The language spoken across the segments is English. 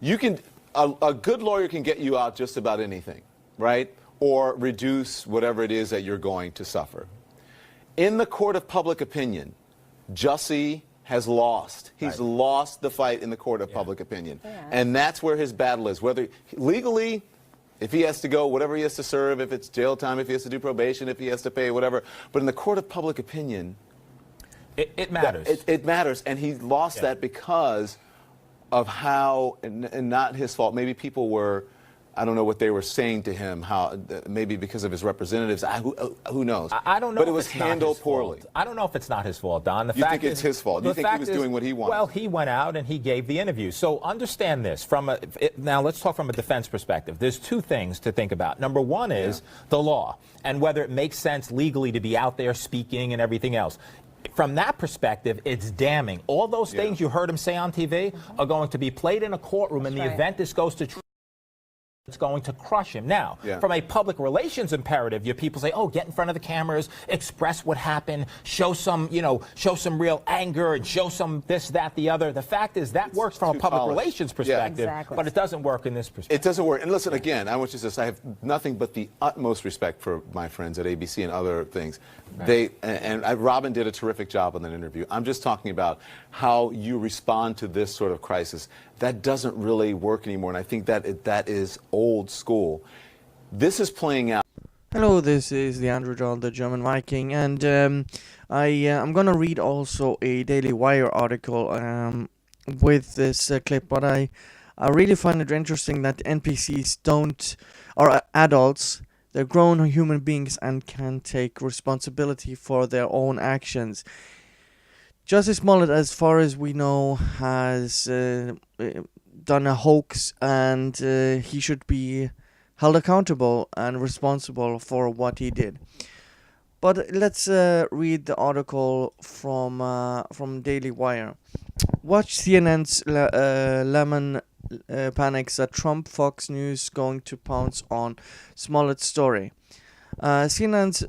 you can a good lawyer can get you out just about anything, right? Or reduce whatever it is that you're going to suffer. In the court of public opinion, Jussie has lost. He's lost the fight in the court of public opinion. Yeah. And that's where his battle is. Whether legally, if he has to go, whatever he has to serve, if it's jail time, if he has to do probation, if he has to pay, whatever. But in the court of public opinion, it matters. It matters. And he lost that because of how, and not his fault, maybe people were, I don't know what they were saying to him, how maybe because of his representatives, who knows. I don't know. But it was handled poorly. I don't know if it's not his fault, Don. You think it's his fault? You think he was doing what he wanted? Well, he went out and he gave the interview. So understand this. Now let's talk from a defense perspective. There's two things to think about. Number one is the law and whether it makes sense legally to be out there speaking and everything else. From that perspective, it's damning. All those things you heard him say on TV are going to be played in a courtroom in the event this goes to trial. It's going to crush him. Now, from a public relations imperative, your people say, oh, get in front of the cameras, express what happened, show some, show some real anger and show some this, that, the other. The fact is that works from a public relations perspective, but it doesn't work in this perspective. It doesn't work. And listen, again, I want you to say I have nothing but the utmost respect for my friends at ABC and other things. Robin did a terrific job on that interview. I'm just talking about how you respond to this sort of crisis. That doesn't really work anymore, and I think that is old school. This is playing out. Hello, this is the Andrew John, the German Viking, and I'm gonna read also a Daily Wire article with this clip, but I really find it interesting that NPCs are adults. They're grown human beings and can take responsibility for their own actions. Jussie Smollett, as far as we know, has done a hoax, and he should be held accountable and responsible for what he did. But let's read the article from Daily Wire. Watch CNN's Lemon panics at Trump, Fox News going to pounce on Smollett's story. CNN's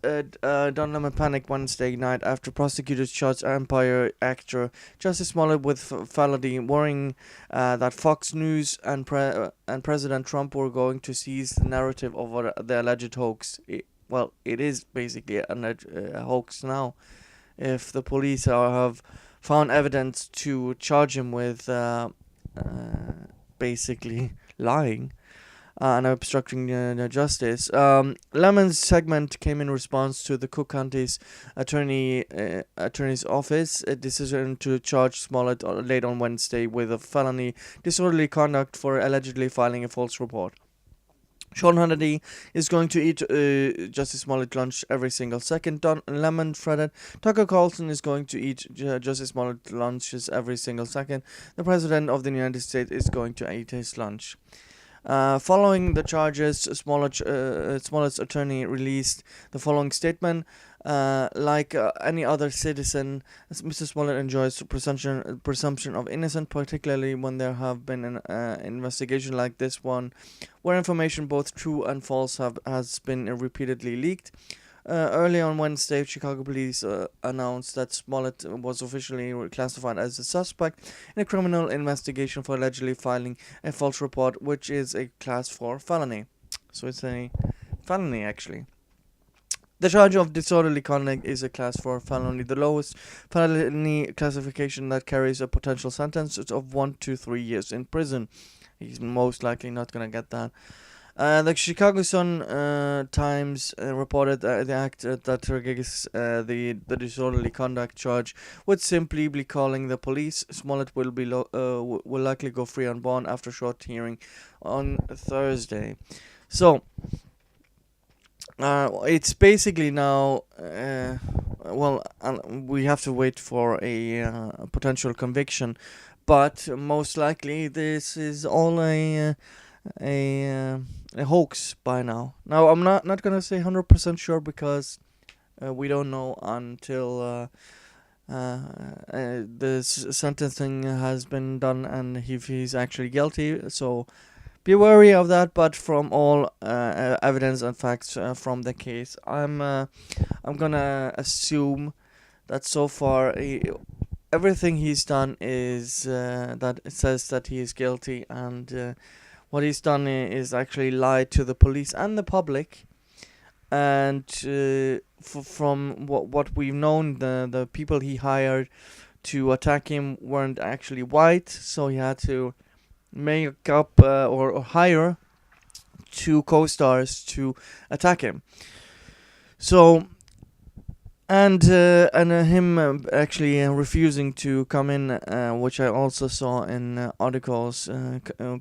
Don Lemon panicked Wednesday night after prosecutors charged Empire actor Jussie Smollett with felony, worrying that Fox News and President Trump were going to seize the narrative over the alleged hoax. It is basically a hoax now, if the police have found evidence to charge him with basically lying and obstructing justice. Lemon's segment came in response to the Cook County's attorney's office a decision to charge Smollett late on Wednesday with a felony disorderly conduct for allegedly filing a false report. Sean Hannity is going to eat Jussie Smollett lunch every single second. Don Lemon fretted. Tucker Carlson is going to eat Jussie Smollett lunches every single second. The President of the United States is going to eat his lunch. Following the charges, Smollett's attorney released the following statement. Like any other citizen, Mr. Smollett enjoys presumption of innocence, particularly when there have been an investigation like this one, where information both true and false has been repeatedly leaked. Early on Wednesday, Chicago police announced that Smollett was officially classified as a suspect in a criminal investigation for allegedly filing a false report, which is a Class 4 felony. So it's a felony, actually. The charge of disorderly conduct is a Class 4 felony, the lowest felony classification that carries a potential sentence of 1 to 3 years in prison. He's most likely not going to get that. The Chicago Sun-Times reported the act that triggers the disorderly conduct charge would simply be calling the police. Smollett will likely go free on bond after short hearing on Thursday. So it's basically now. We have to wait for a potential conviction, but most likely this is all a hoax by now. Now, I'm not gonna say 100% sure because we don't know until the sentencing has been done and if he's actually guilty. So be wary of that. But from all evidence and facts from the case, I'm gonna assume that so far everything he's done is that it says that he is guilty, and what he's done is actually lied to the police and the public. And from what we've known, the people he hired to attack him weren't actually white, so he had to make up or hire 2 co-stars to attack him. So, and him actually refusing to come in, which I also saw in articles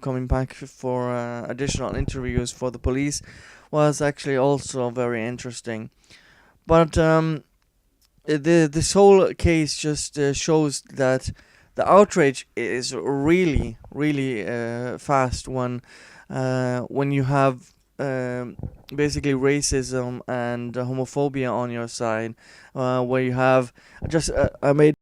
coming back for additional interviews for the police, was actually also very interesting. But this whole case just shows that the outrage is really, really fast when you have basically racism and homophobia on your side, where you have just I made